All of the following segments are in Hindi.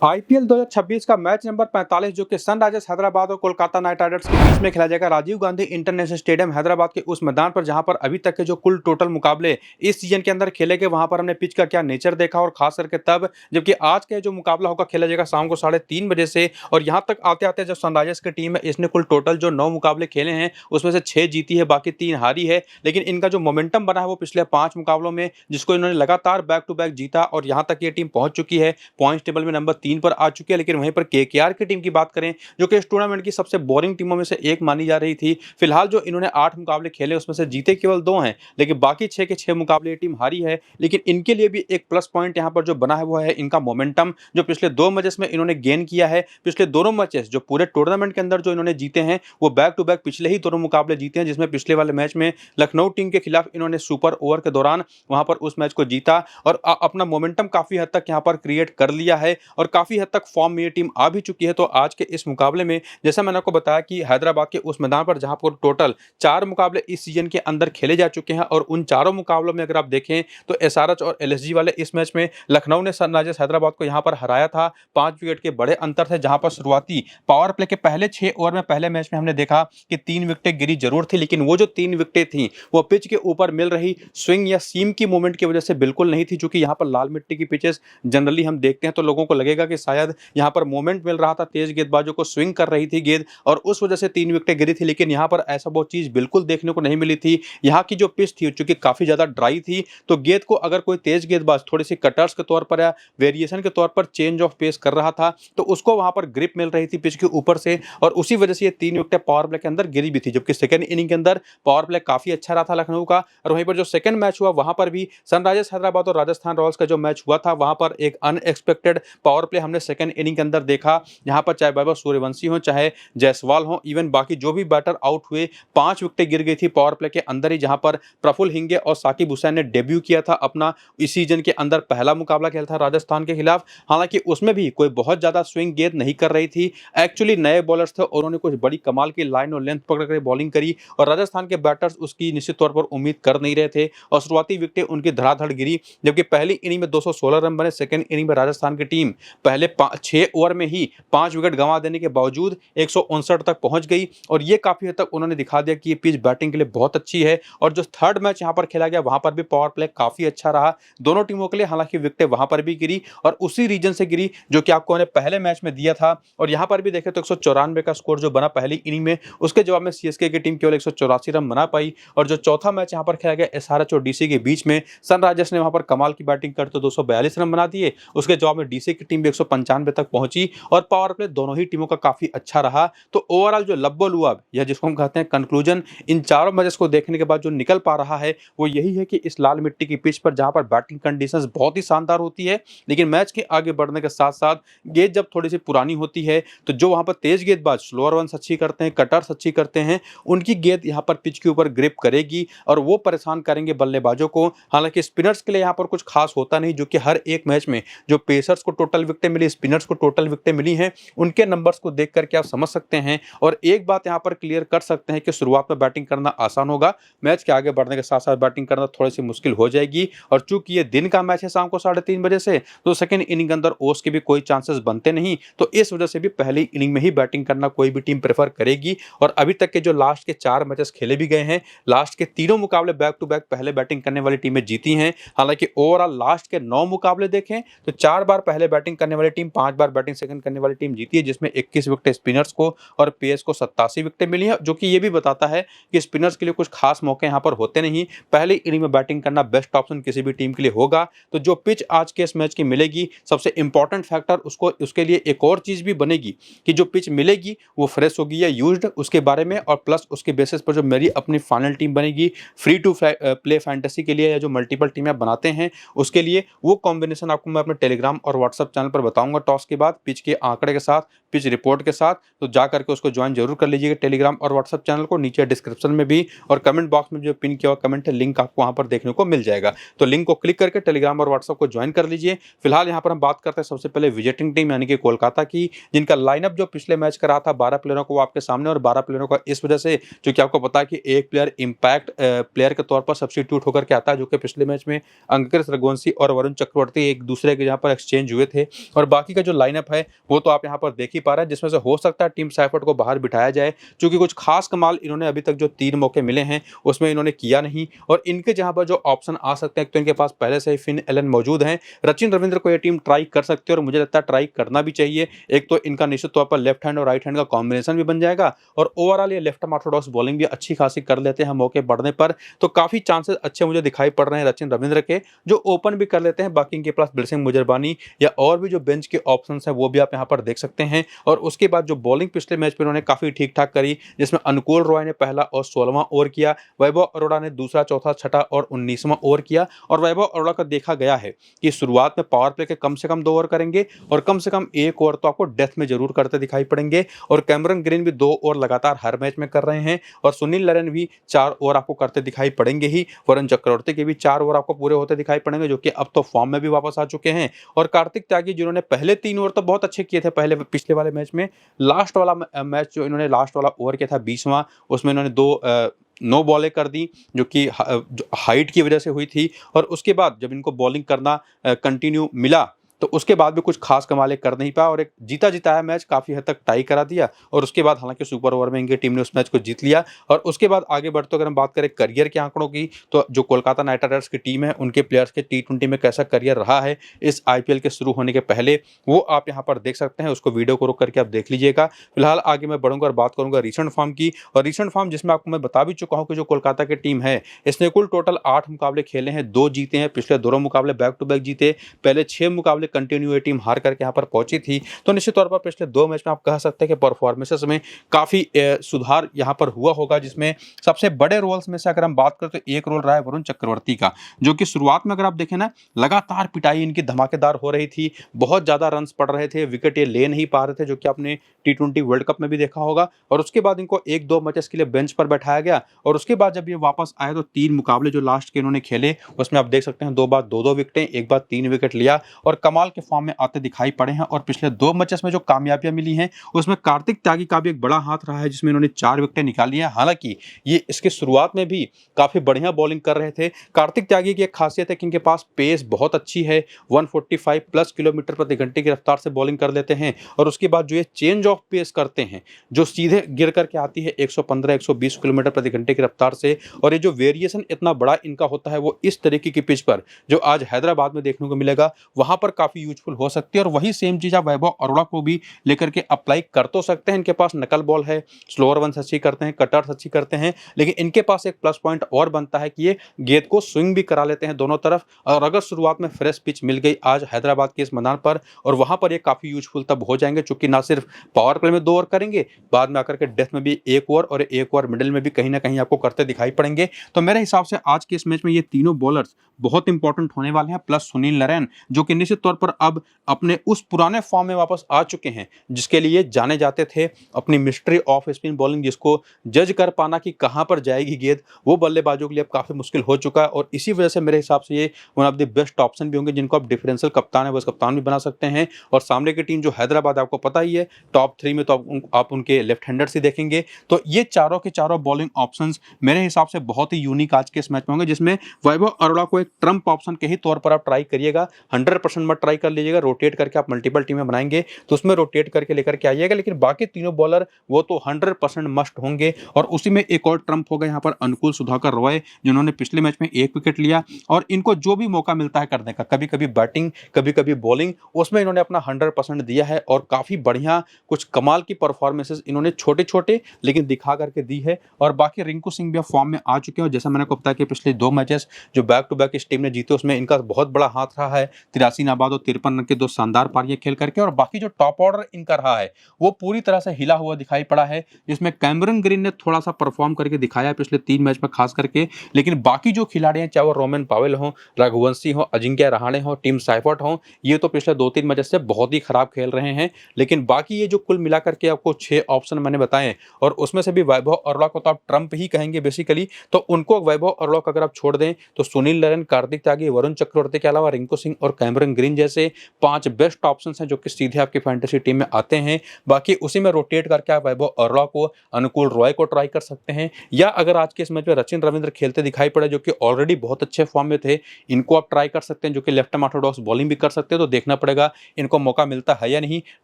आईपीएल 2026 का मैच नंबर 45 जो कि सनराइजर्स हैदराबाद और कोलकाता नाइट राइडर्स के बीच में खेला जाएगा राजीव गांधी इंटरनेशनल स्टेडियम हैदराबाद के उस मैदान पर, जहां पर अभी तक के जो कुल टोटल मुकाबले इस सीजन के अंदर खेले गए, वहां पर हमने पिच का क्या नेचर देखा और खास करके तब जबकि आज का जो मुकाबला होगा खेला जाएगा शाम को 3:30 बजे से। और यहां तक आते आते जो सनराइजर्स की टीम है इसने कुल टोटल जो 9 मुकाबले खेले हैं उसमें से 6 जीती है, बाकी 3 हारी है। लेकिन इनका जो मोमेंटम बना है वो पिछले 5 मुकाबलों में, जिसको इन्होंने लगातार बैक टू बैक जीता और यहां तक ये टीम पहुंच चुकी है, पॉइंट्स टेबल में नंबर 3 पर आ चुकी है। लेकिन वहीं पर केकेआर की टीम की बात करें जो कि इस टूर्नामेंट की सबसे बोरिंग टीमों में से एक मानी जा रही थी, फिलहाल जो इन्होंने 8 मुकाबले खेले उसमें से जीते केवल 2 हैं, लेकिन बाकी 6 के 6 मुकाबले ये टीम हारी है। लेकिन इनके लिए भी एक प्लस पॉइंट यहां पर जो बना है वो है इनका मोमेंटम, जो पिछले 2 मैचेस में इन्होंने गेन किया है। पिछले दोनों मैचेस जो पूरे टूर्नामेंट के अंदर जो इन्होंने जीते हैं वो बैक टू बैक पिछले ही दोनों मुकाबले जीते हैं, जिसमें पिछले वाले मैच में लखनऊ टीम के खिलाफ इन्होंने सुपर ओवर के दौरान वहां पर उस मैच को जीता और अपना मोमेंटम काफी हद तक यहां पर क्रिएट कर लिया है और काफी हद तक फॉर्म में ये टीम आ भी चुकी है। तो आज के इस मुकाबले में जैसा मैंने आपको बताया कि हैदराबाद के उस मैदान पर जहां पर टोटल 4 मुकाबले इस सीजन के अंदर खेले जा चुके हैं और उन चारों मुकाबलों में अगर आप देखें तो एसआरएच और एलएसजी वाले इस मैच में लखनऊ ने सनराइजर्स हैदराबाद को यहां पर हराया था। 5 विकेट के बड़े अंतर थे, जहां पर शुरुआती पावर प्ले के पहले 6 ओवर में पहले मैच में हमने देखा कि 3 विकेटें गिरी जरूर थी, लेकिन वो जो 3 विकेटें थी वो पिच के ऊपर मिल रही स्विंग या सीम की मूवमेंट की वजह से बिल्कुल नहीं थी। चूंकि यहाँ पर लाल मिट्टी की पिचेस जनरली हम देखते हैं तो लोगों को लगेगा कि शायद यहाँ पर मूवमेंट मिल रहा था, तेज गेंदबाजों को स्विंग कर रही थी गेंद और उस वजह से 3 विकेटें गिरी थी। लेकिन यहाँ पर ऐसा वो चीज बिल्कुल देखने को नहीं मिली थी। यहाँ की जो पिच थी चूंकि काफी ज्यादा ड्राई थी, तो गेंद को अगर कोई तेज गेंदबाज थोड़ी सी कटर्स के तौर पर या वेरिएशन के तौर पर चेंज ऑफ पेस कर रहा था तो उसको वहां पर ग्रिप मिल रही थी पिच के ऊपर से, और उसी वजह से ये 3 विकेटें पावर प्ले के अंदर गिरी भी थी। जबकि सेकंड इनिंग के अंदर पावर प्ले काफी अच्छा रहा था लखनऊ का, और वहीं पर जो सेकंड मैच हुआ वहां पर भी सनराइजर्स हैदराबाद और राजस्थान रॉयल्स का जो मैच हुआ था वहां पर एक अनएक्सपेक्टेड पावर प्ले हमने सेकंड इनिंग के अंदर देखा। यहाँ पर चाहे वैभव सूर्यवंशी हो चाहे जायसवाल हो, इवन बाकी जो भी बैटर आउट हुए, 5 विकेटें गिर गई थी पावर प्ले के अंदर ही, जहां पर प्रफुल्ल हिंगे और साकिब हुसैन ने डेब्यू किया था अपना इस सीजन के अंदर पहला मुकाबला खेला था राजस्थान के खिलाफ। हालांकि उसमें भी कोई बहुत ज्यादा स्विंग गेंद नहीं कर रही थी, एक्चुअली नए बॉलर्स थे और उन्होंने कुछ बड़ी कमाल की लाइन और लेंथ पकड़ कर बॉलिंग करी और राजस्थान के बैटर्स उसकी निश्चित तौर पर उम्मीद कर नहीं रहे थे और शुरुआती विकेटें उनकी धड़ाधड़ गिरी। जबकि पहली इनिंग में 216 रन बने, सेकंड इनिंग में राजस्थान की टीम पहले 6 ओवर में ही 5 विकेट गंवा देने के बावजूद 159 तक पहुंच गई और ये काफी हद तक उन्होंने दिखा दिया कि ये पिच बैटिंग के लिए बहुत अच्छी है। और जो थर्ड मैच यहां पर खेला गया वहां पर भी पावर प्ले काफी अच्छा रहा दोनों टीमों के लिए, हालांकि विकेटें वहां पर भी गिरी और उसी रीजन से गिरी जो कि आपको पहले मैच में दिया था। और यहां पर भी देखें तो 194 का स्कोर जो बना पहली इनिंग में, उसके जवाब में सीएसके की टीम केवल 184 रन बना पाई। और जो चौथा मैच यहां पर खेला गया एसआरएच और डीसी के बीच में, सनराइजर्स ने वहां पर कमाल की बैटिंग करते 242 रन बना दिए, उसके जवाब में डीसी की टीम भी 195 तक पहुंची और पावर प्ले दोनों ही टीमों का काफी अच्छा रहा। तो ओवरऑल जो लब्बो लुआब या जिसको हम कहते हैं कंक्लूजन इन चारों मैचेस को देखने के बाद जो निकल पा रहा है वो यही है कि इस लाल मिट्टी की पिच पर जहां पर बैटिंग कंडीशंस बहुत ही शानदार होती है, लेकिन मैच के आगे बढ़ने के साथ साथ गेंद जब थोड़ी सी पुरानी होती है तो जो वहां पर तेज गेंदबाज स्लोअर रन्स अच्छी करते हैं, कटर्स अच्छी करते हैं, उनकी गेंद यहां पर पिच के ऊपर ग्रिप करेगी और वो परेशान करेंगे बल्लेबाजों को। हालांकि स्पिनर्स के लिए यहां पर कुछ खास होता नहीं, जो कि हर एक मैच में जो पेसर्स को टोटल विकेटें मिली, स्पिनर्स को टोटल विकेटें मिली हैं, उनके नंबर्स को देख करके आप समझ सकते हैं। और एक बात यहां पर क्लियर कर सकते हैं कि शुरुआत में बैटिंग करना आसान होगा, मैच के आगे बढ़ने के साथ साथ बैटिंग करना थोड़ी सी मुश्किल हो जाएगी। और चूंकि ये दिन का मैच है शाम को 3:30 बजे से, तो सेकंड इनिंग के अंदर ओवर्स के भी कोई चांसेस बनते नहीं, तो इस वजह से भी पहली इनिंग में ही बैटिंग करना कोई भी टीम प्रेफर करेगी। और अभी तक के जो लास्ट के 4 मैचेस खेले भी गए हैं, लास्ट के तीनों मुकाबले बैक टू बैक पहले बैटिंग करने वाली टीमें जीती हैं। हालांकि ओवरऑल लास्ट के 9 मुकाबले देखें तो 4 बार पहले बैटिंग करने वाली टीम, 5 बार बैटिंग सेकंड करने वाली टीम जीती है, जिसमें 21 विकेट स्पिनर्स को और पेस को 87 विकेट मिली है, जो कि ये भी बताता है कि स्पिनर्स के लिए कुछ खास मौके यहां पर होते नहीं। पहली इनिंग में बैटिंग करना बेस्ट ऑप्शन किसी भी टीम के लिए होगा। तो जो पिच आज के इस मैच की मिलेगी, सबसे इंपॉर्टेंट फैक्टर उसके लिए एक और चीज भी बनेगी कि जो पिच मिलेगी वो फ्रेश होगी या यूज्ड, उसके बारे में, और प्लस उसके बेसिस पर जो मेरी अपनी फाइनल टीम बनेगी फ्री टू प्ले फैंटेसी के लिए या जो मल्टीपल टीमें बनाते हैं उसके लिए, वो कॉम्बिनेशन आपको मैं अपने टेलीग्राम और व्हाट्सएप चैनल पर बताऊंगा टॉस के बाद पिच के आंकड़े के साथ पिच रिपोर्ट के साथ, तो जा करके उसको ज्वाइन जरूर कर लीजिएगा टेलीग्राम और व्हाट्सएप चैनल को। नीचे डिस्क्रिप्शन में भी और कमेंट बॉक्स में जो पिन किया हुआ कमेंट है, लिंक आपको वहां पर देखने को मिल जाएगा। तो लिंक को क्लिक करके टेलीग्राम और व्हाट्सएप को ज्वाइन कर लीजिए। फिलहाल यहाँ पर हम बात करते हैं सबसे पहले विजिटिंग टीम यानी कि कोलकाता की, जिनका लाइनअप जो पिछले मैच का रहा था 12 प्लेयरों को वो आपके सामने, और 12 प्लेयरों का इस वजह से क्योंकि आपको पता है कि एक प्लेयर इंपैक्ट प्लेयर के तौर पर सब्स्टिट्यूट होकर के आता है, जो कि पिछले मैच में अंकित रघुवंशी और वरुण चक्रवर्ती एक दूसरे के जहां पर एक्सचेंज हुए थे। और बाकी का जो लाइनअप है वो तो आप यहां पर देख ही पा रहे हैं, जिसमें से हो सकता है टीम साइफर्ट को बाहर बिठाया जाए, क्योंकि कुछ खास कमाल इन्होंने अभी तक जो 3 मौके मिले हैं उसमें इन्होंने किया नहीं। और इनके जहां पर जो ऑप्शन आ सकते हैं, तो इनके पास पहले से ही फिन एलन मौजूद हैं। रचिन रविंद्र को यह टीम ट्राई कर सकती है और मुझे लगता है ट्राई करना भी चाहिए। एक तो इनका निश्चित तौर पर लेफ्ट हैंड और राइट हैंड का कॉम्बिनेशन भी बन जाएगा, और ओवरऑल ये लेफ्ट ऑर्थोडॉक्स बॉलिंग भी अच्छी खासी कर लेते हैं मौके बढ़ने पर। तो काफी चांसेस अच्छे मुझे दिखाई पड़ रहे हैं रचिन रविंद्र के, जो ओपन भी कर लेते हैं। बाकी इनके पास बिलसिंग मुजरबानी या और भी जो बेंच के ऑप्शंस हैं वो भी आप यहां पर देख सकते हैं। और उसके बाद जो बॉलिंग पिछले मैच में उन्होंने काफी ठीक ठाक करी, जिसमें अनुकूल रॉय ने पहला और 16वां ओवर किया, वैभव अरोड़ा ने दूसरा, चौथा, छठा और 19वां ओवर किया। और वैभव अरोड़ा का देखा गया है कि शुरुआत में पावर प्ले के कम से कम 2 ओवर करेंगे और कम से कम 1 ओवर तो आपको डेथ में जरूर करते दिखाई पड़ेंगे। और कैमरन ग्रीन भी 2 ओवर लगातार हर मैच में कर रहे हैं, और सुनील नरेन भी 4 ओवर आपको करते दिखाई पड़ेंगे ही। वरुण चक्रवर्ती के भी 4 ओवर आपको पूरे होते दिखाई पड़ेंगे, जो कि अब तो फॉर्म में भी वापस आ चुके हैं। और कार्तिक त्यागी जिन्होंने पहले 3 ओवर तो बहुत अच्छे किए थे पहले पिछले वाले मैच में, लास्ट वाला मैच जो इन्होंने लास्ट वाला ओवर किया था 20वां, उसमें इन्होंने 2 नो बॉलें कर दी, जो कि हाइट की वजह से हुई थी। और उसके बाद जब इनको बॉलिंग करना कंटिन्यू मिला, तो उसके बाद भी कुछ खास कमाले कर नहीं पाया, और एक जीता जिताया मैच काफ़ी हद तक टाई करा दिया। और उसके बाद हालांकि सुपर ओवर में इनकी टीम ने उस मैच को जीत लिया। और उसके बाद आगे बढ़ते अगर हम बात करें करियर के आंकड़ों की, तो जो कोलकाता नाइट राइडर्स की टीम है उनके प्लेयर्स के T20 में कैसा करियर रहा है इस IPL के शुरू होने के पहले, वो आप यहाँ पर देख सकते हैं। उसको वीडियो को रोक करके आप देख लीजिएगा। फिलहाल आगे मैं बढ़ूंगा और बात करूंगा रिसेंट फॉर्म की। और रिसेंट फॉर्म जिसमें आपको मैं बता भी चुका हूँ कि जो कोलकाता की टीम है इसने कुल टोटल 8 मुकाबले खेले हैं, 2 जीते हैं, पिछले दोनों मुकाबले बैक टू बैक जीते, पहले 6 मुकाबले कंटिन्यू ये टीम हार करके यहाँ पर पहुंची थी। तो निश्चित तौर पर पिछले 2 मैच में आप कह सकते हैं कि परफॉर्मेंसेस में काफी सुधार यहाँ पर हुआ होगा, जिसमें सबसे बड़े रोल्स में से अगर हम बात करें तो एक रोल रहा है वरुण चक्रवर्ती का, जो कि शुरुआत में अगर आप देखें ना, लगातार पिटाई इनकी धमाकेदार हो रही थी, बहुत ज्यादा रन्स पड़ रहे थे, विकेट ये ले नहीं पा रहे थे, जो कि आपने T20 वर्ल्ड कप में भी देखा होगा। और उसके बाद इनको 1-2 मैचेस के लिए बेंच पर बैठाया गया, और उसके बाद जब ये वापस आए तो 3 मुकाबले जो लास्ट के इन्होंने खेले उसमें आप देख सकते हैं 2 बार 2-2 विकेटें, एक बार 3 विकेट लिया, और कमाल के फॉर्म में आते दिखाई पड़े हैं। और पिछले 2 मैचेस में जो कामयाबियां मिली हैं उसमें कार्तिक त्यागी का भी एक बड़ा हाथ रहा है, जिसमें इन्होंने 4 विकेटें निकाली हैं। हालांकि ये इसके शुरुआत में भी काफी बढ़िया बॉलिंग कर रहे थे। कार्तिक त्यागी की एक खासियत है कि इनके पास पेस बहुत अच्छी है, 145 प्लस किलोमीटर प्रति घंटे की रफ्तार से बॉलिंग कर लेते हैं। और उसके बाद जो ये चेंज ऑफ पेस करते हैं, जो सीधे गिर करके आती है 115-120 किलोमीटर प्रति घंटे की रफ्तार से, और ये जो वेरिएशन इतना बड़ा इनका होता है वो इस तरीके की पिच पर जो आज हैदराबाद में देखने को मिलेगा वहां पर काफी यूजफुल हो सकती है। और वही सेम चीज आप वैभव अरोड़ा को भी लेकर के अप्लाई कर तो सकते हैं। इनके पास नकल बॉल है, स्लोअर वंस अच्छी करते हैं, कटर्स अच्छी करते हैं, लेकिन इनके पास एक प्लस पॉइंट और बनता है कि ये गेंद को स्विंग भी करा लेते हैं दोनों तरफ। और अगर शुरुआत में फ्रेश पिच मिल गई आज हैदराबाद के इस मैदान पर, और वहां पर ये काफी यूजफुल तब हो जाएंगे, चूंकि ना सिर्फ पावर प्ले में 2 ओवर करेंगे, बाद में आकर के डेथ में भी 1 ओवर और 1 ओवर मिडिल में भी कहीं ना कहीं आपको करते दिखाई पड़ेंगे। तो मेरे हिसाब से आज के इस मैच में ये तीनों बॉलर्स बहुत इंपॉर्टेंट होने वाले हैं, प्लस सुनील नरेन, जो कि निश्चित तौर पर अब अपने उस पुराने फॉर्म में वापस आ चुके हैं जिसके लिए जाने जाते थे, अपनी मिस्ट्री ऑफ स्पिन बॉलिंग, जिसको जज कर पाना कि कहां पर जाएगी गेंद, वो बल्लेबाजों के लिए अब काफी मुश्किल हो चुका है। और इसी वजह से मेरे हिसाब से ये one of the best option भी होंगे, जिनको आप डिफरेंशियल कप्तान है, बस कप्तान भी बना सकते हैं। और सामने की टीम जो हैदराबाद आपको पता ही है, टॉप 3 में तो आप उनके लेफ्ट हैंडर्स ही देखेंगे। तो ये चारों के चारों बॉलिंग ऑप्शंस मेरे हिसाब से बहुत ही यूनिक आज के इस मैच में होंगे, जिसमें वैभव अरोड़ा को एक ट्रम्प ऑप्शन के ही तौर पर आप ट्राई करिएगा। 100% मत ट्राई कर लीजिएगा, रोटेट करके आप मल्टीपल टीमें बनाएंगे तो उसमें रोटेट करके लेकर के आइएगा। लेकिन बाकी तीनों बॉलर वो तो 100% मस्ट होंगे। और उसी में एक और ट्रम्प होगा यहाँ पर अनुकूल सुधाकर रॉय, जिन्होंने पिछले मैच में 1 विकेट लिया, और इनको जो भी मौका मिलता है करने का, कभी कभी बैटिंग कभी कभी बॉलिंग, उसमें इन्होंने अपना 100% दिया है। और काफी बढ़िया कुछ कमाल की परफॉर्मेंसेस इन्होंने छोटे छोटे लेकिन दिखा करके दी है। और बाकी रिंकू सिंह भी फॉर्म में आ चुके हैं, और जैसा मैंने को बताया कि पिछले 2 मैचेस जो बैक टू बैक इस टीम ने जीते उसमें इनका बहुत बड़ा हाथ रहा है। 83 नाबाद और 53 रन की 2 शानदार पारियां खेल करके। और बाकी जो टॉप ऑर्डर इनका रहा है वो पूरी तरह से हिला हुआ दिखाई पड़ा है, जिसमें कैमरन ग्रीन ने थोड़ा सा परफॉर्म करके दिखाया है पिछले 3 मैच में खास करके। लेकिन बाकी जो खिलाड़ी हैं, चाहे वो रोमन पावेल हो, रघुवंशी हो, अजिंक्य रहाणे हो, टिम साइफर्ट हो, ये तो पिछले 2-3 मैच से बहुत ही खराब खेल रहे हैं। लेकिन बाकी ये जो कुल मिलाकर के आपको 6 ऑप्शन मैंने बताए, और उसमें से भी वैभव अरोड़ा को तो आप ट्रम्प ही कहेंगे बेसिकली, तो उनको वैभव अरोड़ा को अगर आप छोड़ दें तो सुनील नरेन, कार्तिक त्यागी, वरुण चक्रवर्ती के अलावा रिंकू सिंह और कैमरन ग्रीन जैसे 5 बेस्ट ऑप्शन हैं जो कि सीधे आपकी फैंटेसी टीम में आते हैं। बाकी उसी में रोटेट करके आप वैभव अरोड़ा को, अनुकूल रॉय को ट्राई कर सकते हैं, या अगर आज के इस मैच में रचिन रविंद्र खेलते दिखाई पड़े जो कि ऑलरेडी बहुत अच्छे फॉर्म में थे, इनको आप ट्राई कर सकते हैं, जो कि लेफ्ट आर्म ऑर्थोडॉक्स बॉलिंग भी कर सकते हैं। तो देखना पड़ेगा इनको मौका मिलता है या नहीं।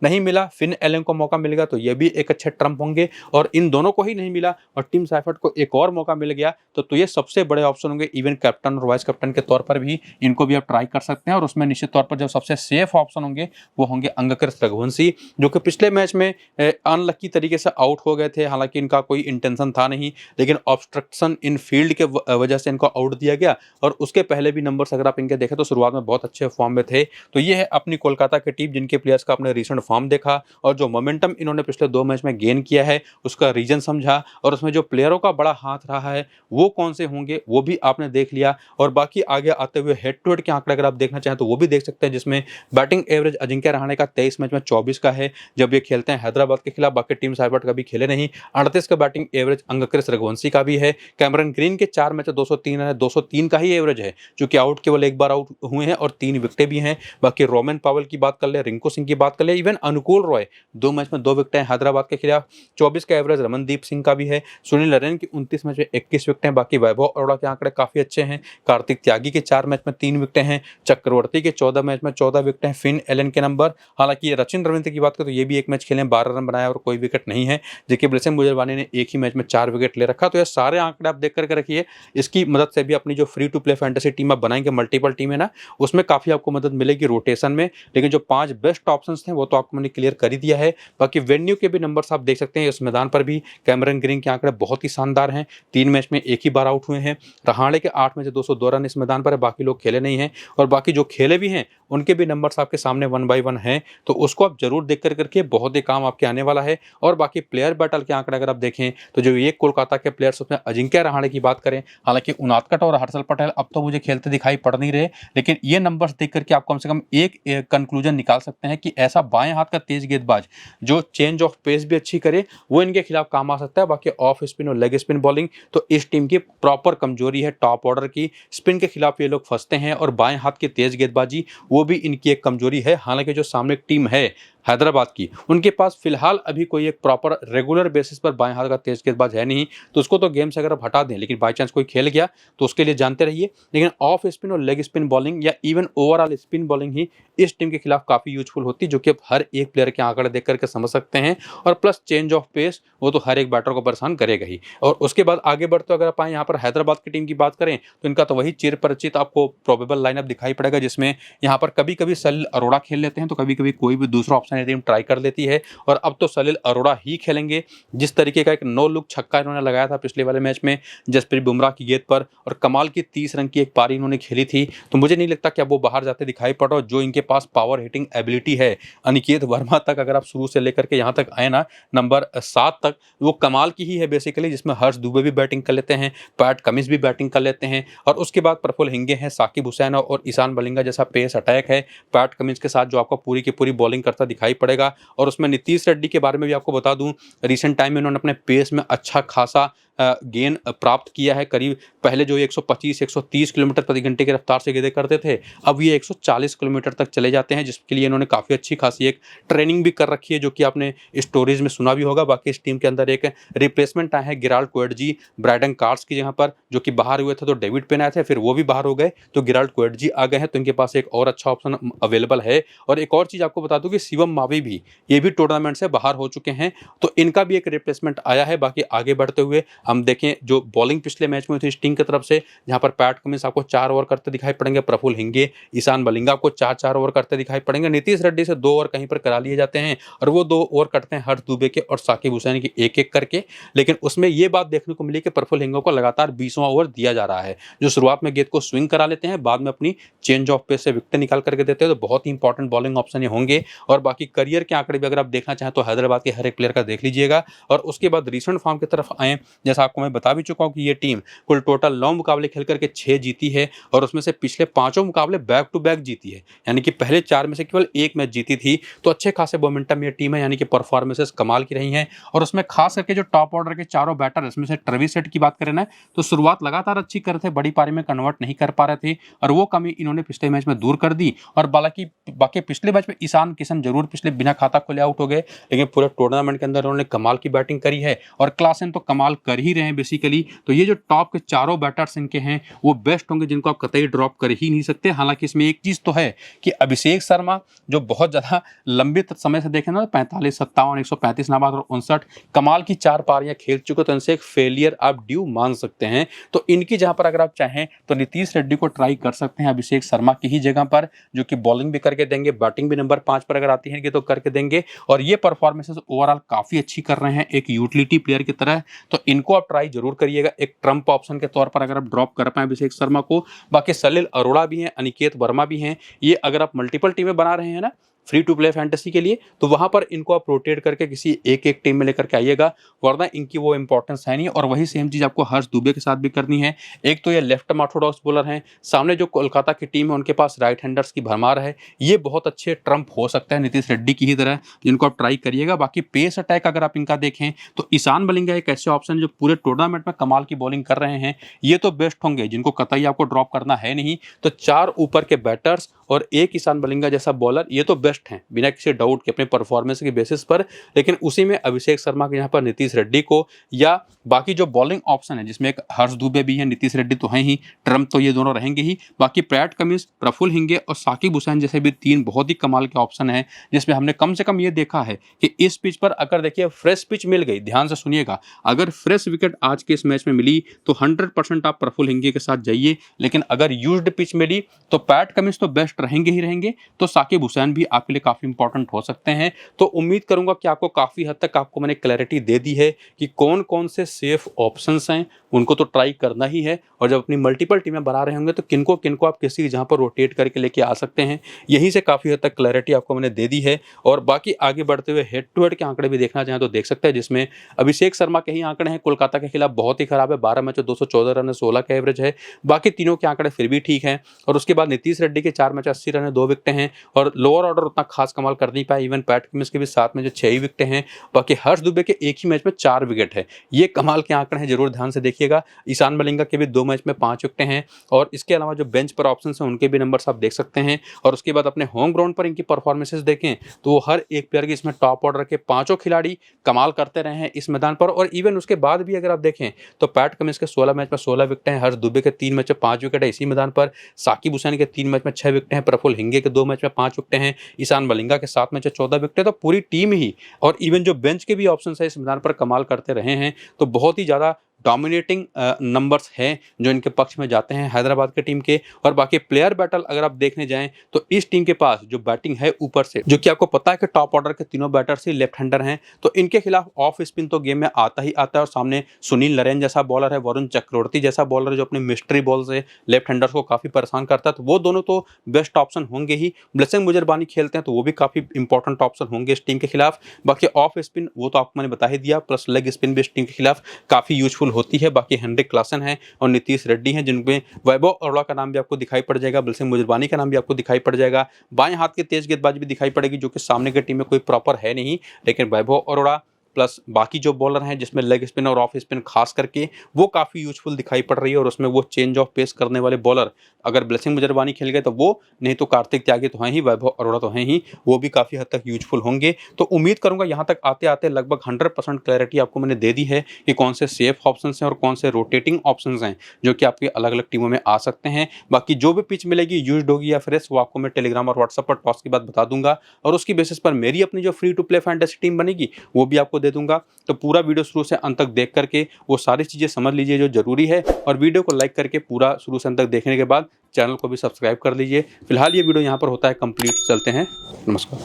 नहीं मिला, फिन एलन को मौका मिलेगा तो ये भी एक अच्छे ट्रम्प होंगे, और इन दोनों को ही नहीं मिला और टिम साइफर्ट को एक और मौका मिल गया तो ये सबसे बड़े ऑप्शन होंगे। इवन कैप्टन और वाइस कैप्टन के तौर पर भी इनको भी आप ट्राई कर सकते हैं। और उसमें निश्चित तौर पर जो सबसे सेफ ऑप्शन होंगे वो होंगे अंगक्रश रघुवंशी, जो कि पिछले मैच में अनलकी तरीके से आउट हो गए थे। हालांकि इनका कोई इंटेंशन था नहीं, लेकिन ऑब्स्ट्रक्शन इन फील्ड के वजह से इनको आउट दिया गया। और उसके पहले भी नंबर्स अगर आप इनके देखें तो शुरुआत में बहुत अच्छे फॉर्म में थे। तो ये है अपनी कोलकाता की टीम, जिनके प्लेयर्स का अपने रिसेंट फॉर्म देखा और जो मोमेंटम इन्होंने पिछले 2 मैच में गेन किया है उसका रीजन समझा, और उसमें जो प्लेयरों का बड़ा हाथ रहा है वो कौन से होंगे वो भी आपने देख लिया। और बाकी आगे आते हुए हेड टू हेड के आंकड़े अगर आप देखना चाहें तो वो भी देख सकते हैं, जिसमें बैटिंग एवरेज अजिंक्य रहाणे का 23 मैच में 24 का है जब ये खेलते हैं हैदराबाद के खिलाफ। बाकी टीम साइफर्ट का भी खेले नहीं। 38 का बैटिंग एवरेज अंगक्रश रघुवंशी का भी है। कैमरन ग्रीन के 4 मैच 203 है, 203 का ही एवरेज है, जो कि आउट केवल एक बार आउट हुए हैं और 3 विकेटें भी हैं। बाकी रोमन पावेल की बात कर ले, रिंकू सिंह की बात कर ले, इवन अनुकूल रॉय 2 मैच में 2 विकेटें हैदराबाद के खिलाफ। 24 का एवरेज रमनदीप सिंह का भी है। सुनील नरेन की 29 मैच में 21 विकेटें। बाकी वैभव अरोड़ा के आंकड़े काफी अच्छे हैं। कार्तिक त्यागी के 4 मैच में 3 विकेटें हैं। चक्रवर्ती के 14 मैच में 14 विकेटें। फिन एलन के नंबर, हालांकि रचिन रविंद्र की बात करें तो ये भी एक मैच खेले, 12 रन बनाया और कोई विकेट नहीं है। जबकि ब्लेसन मुजरवानी ने एक ही मैच में 4 विकेट ले रखा। तो ये सारे आंकड़े आप देख करके रखिए। इसकी मदद से भी अपनी जो free to play fantasy team आप बनाएंगे, मल्टीपल टीम है ना, उसमें काफी आपको मदद मिलेगी रोटेशन में। लेकिन जो 5 बेस्ट ऑप्शंस थे वो तो आपको मैंने क्लियर कर ही दिया है। बाकी वेन्यू के भी नंबर्स आप देख सकते हैं। इस मैदान पर भी कैमरन ग्रीन के आंकड़े बहुत ही शानदार हैं। 3 मैच में एक ही बार आउट हुए हैं। रहाणे के 8 में से 202 रन इस मैदान पर है, बाकी लोग खेले नहीं हैं। और बाकी जो खेले भी हैं उनके भी नंबर्स आपके सामने 1 बाय 1 हैं। तो उसको आप जरूर देख कर करके, बहुत ही काम आपके आने वाला है। और बाकी प्लेयर बैटल के आंकड़े अगर आप देखें तो जो ये कोलकाता के प्लेयर्स, उसमें अजिंक्य रहाणे की बात करें, हालांकि उनादकट और हर्षल पटेल अब तो मुझे खेलते दिखाई पड़ नहीं रहे, लेकिन ये नंबर्स देख करके आप कम से कम एक कंक्लूजन निकाल सकते हैं कि ऐसा बाएं हाथ का तेज गेंदबाज जो चेंज ऑफ पेस भी अच्छी करे वो इनके खिलाफ काम आ सकता है। बाकी ऑफ स्पिन और लेग स्पिन बॉलिंग तो इस टीम की प्रॉपर कमजोरी है। टॉप ऑर्डर की स्पिन के खिलाफ ये लोग फंसते हैं, और बाएं हाथ की तेज गेंदबाजी वो भी इनकी एक कमजोरी है। हालांकि जो सामने एक टीम है हैदराबाद की, उनके पास फिलहाल अभी कोई एक प्रॉपर रेगुलर बेसिस पर बाएं हाथ का तेज गेंदबाज है नहीं, तो उसको तो गेम से अगर आप हटा दें, लेकिन बाई चांस कोई खेल गया तो उसके लिए जानते रहिए। लेकिन ऑफ स्पिन और लेग स्पिन बॉलिंग या इवन ओवरऑल स्पिन बॉलिंग ही इस टीम के खिलाफ काफी यूजफुल होती है, जो कि आप हर एक प्लेयर के आंकड़े देख करके समझ सकते हैं। और प्लस चेंज ऑफ पेस वो तो हर एक बैटर को परेशान करेगा ही। और उसके बाद आगे बढ़ते अगर आप यहाँ पर हैदराबाद की टीम की बात करें तो इनका तो वही चिर परिचित आपको प्रोबेबल लाइनअप दिखाई पड़ेगा, जिसमें यहाँ पर कभी कभी सलील अरोड़ा खेल लेते हैं तो कभी कभी कोई भी दूसरा ऑप्शन टीम ट्राई कर लेती है। और अब तो सलील अरोड़ा ही खेलेंगे। जिस तरीके का एक नो लुक छक्का इन्होंने लगाया था पिछले वाले मैच में जसप्रीत बुमराह की गेंद पर, और कमाल की 30 रन की एक पारी इन्होंने खेली थी, तो मुझे नहीं लगता कि अब वो बाहर जाते दिखाई पड़ रहा। जो इनके पास पावर हिटिंग एबिलिटी है, अनिकेत वर्मा तक अगर आप शुरू से लेकर के यहाँ तक आए ना, नंबर 7 तक, वो कमाल की ही है बेसिकली, जिसमें हर्ष दुबे भी बैटिंग कर लेते हैं, पैट कमिंस भी बैटिंग कर लेते हैं, और उसके बाद प्रफुल्ल हिंगे हैं, साकिब हुसैन और ईशान बलिंगा जैसा पेस अटैक है पैट कमिंस के साथ, जो आपको पूरी की पूरी बॉलिंग करता दिखाई पड़ेगा। और उसमें नीतीश रेड्डी के बारे में भी आपको बता दूं, रिसेंट टाइम में उन्होंने अपने पेस में अच्छा खासा गेन प्राप्त किया है। करीब पहले जो 125-130 किलोमीटर प्रति घंटे की रफ्तार से गेंदें करते थे, अब ये 140 किलोमीटर तक चले जाते हैं, जिसके लिए इन्होंने काफ़ी अच्छी खासी एक ट्रेनिंग भी कर रखी है, जो कि आपने स्टोरीज में सुना भी होगा। बाकी इस टीम के अंदर एक रिप्लेसमेंट आया है गिराल्ड कोएटजी ब्राइडन कार्ड्स की जगह पर, जो कि बाहर हुए थे तो डेविड पेन आए थे, फिर वो भी बाहर हो गए तो गिराल्ड कोएटजी आ गए हैं, तो इनके पास एक और अच्छा ऑप्शन अवेलेबल है। और एक और चीज़ आपको बता दूं कि शिवम मावी भी, ये भी टूर्नामेंट से बाहर हो चुके हैं। तो इनका भी एक रिप्लेसमेंट आया है। बाकी आगे बढ़ते हुए हम देखें जो बॉलिंग पिछले मैच में हुई थी इस टीम की तरफ से, जहां पर पैट कमिंस आपको 4 ओवर करते दिखाई पड़ेंगे, प्रफुल हिंगे, ईशान मलिंगा आपको 4-4 ओवर करते दिखाई पड़ेंगे, नीतीश रेड्डी से 2 ओवर कहीं पर करा लिए जाते हैं और वो 2 ओवर करते हैं हर्ष दुबे के और साकिब हुसैन की एक-एक करके। लेकिन उसमें ये बात देखने को मिली कि प्रफुल हिंगे को लगातार 20वां ओवर दिया जा रहा है, जो शुरुआत में गेंद को स्विंग करा लेते हैं, बाद में अपनी चेंज ऑफ पेस से विकेट निकाल करके देते हैं। तो बहुत ही इंपॉर्टेंट बॉलिंग ऑप्शन ये होंगे। और बाकी करियर के आंकड़े भी अगर आप देखना चाहें तो हैदराबाद के हर एक प्लेयर का देख लीजिएगा। और उसके बाद रिसेंट फॉर्म की तरफ आए, जैसा आपको मैं बता भी चुका हूं कि ये टीम कुल टोटल 9 मुकाबले खेल करके 6 जीती है और उसमें से पिछले 5 मुकाबले बैक टू बैक जीती है, यानी कि पहले 4 में से केवल 1 मैच जीती थी। तो अच्छे खासे मोमेंटम ये टीम है, यानी कि परफॉर्मेंसेस कमाल की रही हैं। और उसमें खास करके जो टॉप ऑर्डर के चारों बैटर, इसमें से ट्रेविस हेड की बात करें ना, तो शुरुआत लगातार अच्छी कर रहे थे, बड़ी पारी में कन्वर्ट नहीं कर पा रहे थे और वो कमी इन्होंने पिछले मैच में दूर कर दी। और बाकी पिछले मैच में ईशान किशन जरूर पिछले बिना खाता खोले आउट हो गए, लेकिन पूरे टूर्नामेंट के अंदर उन्होंने कमाल की बैटिंग करी है और क्लासन तो कमाल कर ही रहे हैं बेसिकली। तो ये जो टॉप के चारों बैटर्स इनके हैं वो बेस्ट होंगे, जिनको आप कतई ड्रॉप कर ही नहीं सकते। हालांकि इसमें एक चीज तो है कि अभिषेक शर्मा जो बहुत ज्यादा लंबे समय से देखें ना, 45, 57, 135 नाबाद और 59 कमाल की 4 पारियां खेल चुके, तो इनसे एक फेलियर आप ड्यू मान सकते हैं। तो इनकी जहां पर अगर आप चाहें तो नीतीश रेड्डी को ट्राई कर सकते हैं अभिषेक शर्मा की ही जगह पर, जो कि बॉलिंग भी करके देंगे, बैटिंग भी नंबर 5 पर अगर आती है तो करके देंगे। और ये परफॉर्मेंसेस ओवरऑल काफी अच्छी कर रहे हैं एक यूटिलिटी प्लेयर की तरह। तो इनको आप ट्राई जरूर करिएगा एक ट्रम्प ऑप्शन के तौर पर अगर आप ड्रॉप कर पाए अभिषेक शर्मा को। बाकी सलिल अरोड़ा भी हैं, अनिकेत वर्मा भी हैं, ये अगर आप मल्टीपल टीमें बना रहे हैं ना फ्री टू प्ले फैंटेसी के लिए, तो वहां पर इनको आप रोटेट करके किसी एक टीम में लेकर के आइएगा, वरना इनकी वो इंपॉर्टेंस है नहीं। और वही सेम चीज आपको हर्ष दुबे के साथ भी करनी है। एक तो ये लेफ्ट ऑर्थोडॉक्स बॉलर हैं, सामने जो कोलकाता की टीम है उनके पास राइट हैंडर्स की भरमार है, ये बहुत अच्छे ट्रम्प हो सकते हैं नीतीश रेड्डी की ही तरह, जिनको आप ट्राई करिएगा। बाकी पेस अटैक अगर आप इनका देखें तो ईशान मलिंगा एक ऐसे ऑप्शन जो पूरे टूर्नामेंट में कमाल की बॉलिंग कर रहे हैं, ये तो बेस्ट होंगे, जिनको कतई आपको ड्रॉप करना है नहीं। तो 4 ऊपर के बैटर्स और एक ईशान मलिंगा जैसा बॉलर, ये तो बेस्ट हैं बिना किसी डाउट के अपने परफॉर्मेंस के बेसिस पर। लेकिन उसी में अभिषेक शर्मा के यहाँ पर नीतीश रेड्डी को, या बाकी जो बॉलिंग ऑप्शन है जिसमें एक हर्ष दुबे भी है, नीतीश रेड्डी तो हैं ही, ट्रम्प तो ये दोनों रहेंगे ही, बाकी पैट कमिंस, प्रफुल हिंगे और साकिब हुसैन जैसे भी 3 बहुत ही कमाल के ऑप्शन हैं, जिसमें हमने कम से कम ये देखा है कि इस पिच पर अगर देखिए फ्रेश पिच मिल गई, ध्यान से सुनिएगा, अगर फ्रेश विकेट आज के इस मैच में मिली तो 100% आप प्रफुल हिंगे के साथ जाइए। लेकिन अगर यूज्ड पिच मिली तो पैट कमिंस तो बेस्ट रहेंगे ही रहेंगे, तो साकिब हुसैन भी आपके लिए काफी इंपॉर्टेंट हो सकते हैं। तो उम्मीद करूंगा कि आपको काफी हद तक आपको मैंने क्लैरिटी दे दी है कि कौन कौन से सेफ ऑप्शंस हैं, उनको तो ट्राई करना ही है। और जब अपनी मल्टीपल टीमें बना रहे होंगे तो किनको किनको आप किसी जहां पर रोटेट करके लेके आ सकते हैं, यहीं से काफी हद तक क्लैरिटी आपको मैंने दे दी है। और बाकी आगे बढ़ते हुए हेड टू हेड के आंकड़े भी देखना चाहें तो देख सकते हैं, जिसमें अभिषेक शर्मा के ही आंकड़े हैं कोलकाता के खिलाफ बहुत ही खराब है, 12 मैचों 214 रन 16 का एवरेज है, बाकी तीनों के आंकड़े फिर भी ठीक हैं। और उसके बाद नीतीश रेड्डी के 4 मैच 80 रन 2 विकेटें हैं और लोअर ऑर्डर उतना खास कमाल कर नहीं पाया, इवन पैट कमिंस के भी 7 में जो 6 ही विकेटें हैं, बाकी हर्ष दुबे के एक ही मैच में 4 विकेट है, ये कमाल के आंकड़े हैं, जरूर ध्यान से देखिएगा। ईशान मलिंगा के भी 2 मैच में 5 विकेटें हैं और इसके अलावा जो बेंच पर ऑप्शन हैं उनके भी नंबर्स आप देख सकते हैं। और उसके बाद अपने होम ग्राउंड पर इनकी परफॉर्मेंसेस देखें तो वो हर एक प्लेयर के इसमें टॉप ऑर्डर के 5 खिलाड़ी कमाल करते रहे हैं इस मैदान पर। और इवन उसके बाद भी अगर आप देखें तो पैट कमिंस के 16 मैच में 16 विकेट हैं, हर्ष दुबे के 3 मैच में 5 विकेट है इसी मैदान पर, साकिब हुसैन के 3 मैच में 6 विकेट हैं, प्रफुल हिंगे के 2 मैच में 5 विकेट हैं, ईशान मलिंगा के 7 मैच में 14 विकेट है। तो पूरी टीम ही और इवन जो बेंच के भी ऑप्शन है इस मैदान पर कमाल करते रहे हैं। तो बहुत ही ज्यादा डोमिनेटिंग नंबर्स हैं जो इनके पक्ष में जाते हैं हैदराबाद की टीम के। और बाकी प्लेयर बैटल अगर आप देखने जाएं तो इस टीम के पास जो बैटिंग है ऊपर से, जो कि आपको पता है कि टॉप ऑर्डर के तीनों बैटर्स ही लेफ्ट हैंडर हैं, तो इनके खिलाफ ऑफ स्पिन तो गेम में आता ही आता है। और सामने सुनील नरेन जैसा बॉलर है, वरुण चक्रवर्ती जैसा बॉलर है जो अपने मिस्ट्री बॉल से लेफ्ट हैंडर्स को काफी परेशान करता है, तो वो दोनों तो बेस्ट ऑप्शन होंगे ही। ब्लेसिंग मुजरबानी खेलते हैं तो वो भी काफी इंपॉर्टेंट ऑप्शन होंगे इस टीम के खिलाफ। बाकी ऑफ स्पिन वो तो आपको मैंने बता ही दिया, प्लस लेग स्पिन भी इस टीम के खिलाफ काफी यूजफुल होती है। बाकी हेनरिक क्लासन है और नीतीश रेड्डी हैं, जिनमें वैभव अरोड़ा का नाम भी आपको दिखाई पड़ जाएगा, ब्लेसिंग मुजरबानी का नाम भी आपको दिखाई पड़ जाएगा, बाएं हाथ की तेज गेंदबाजी भी दिखाई पड़ेगी जो कि सामने की टीम में कोई प्रॉपर है नहीं, लेकिन वैभव अरोड़ा, प्लस बाकी जो बॉलर हैं जिसमें लेग स्पिन और ऑफ स्पिन खास करके वो काफ़ी यूजफुल दिखाई पड़ रही है। और उसमें वो चेंज ऑफ पेस करने वाले बॉलर अगर ब्लेसिंग मुजरवानी खेल गए तो वो, नहीं तो कार्तिक त्यागी तो हैं ही, वैभव अरोड़ा तो हैं ही, वो भी काफ़ी हद तक यूजफुल होंगे। तो उम्मीद करूंगा यहाँ तक आते आते लगभग 100% क्लैरिटी आपको मैंने दे दी है कि कौन से सेफ ऑप्शन हैं और कौन से रोटेटिंग ऑप्शन हैं जो कि आपके अलग अलग टीमों में आ सकते हैं। बाकी जो भी पिच मिलेगी यूज्ड होगी या फ्रेश, वो आपको मैं टेलीग्राम और व्हाट्सएप पर टॉस के बाद बता दूंगा और उसकी बेसिस पर मेरी अपनी जो free to play fantasy team बनेगी वो भी आपको दे दूंगा। तो पूरा वीडियो शुरू से अंत तक देख करके वो सारी चीज़ें समझ लीजिए जो जरूरी है, और वीडियो को लाइक करके पूरा शुरू से अंत तक देखने के बाद चैनल को भी सब्सक्राइब कर लीजिए। फिलहाल ये वीडियो यहाँ पर होता है कंप्लीट। चलते हैं, नमस्कार।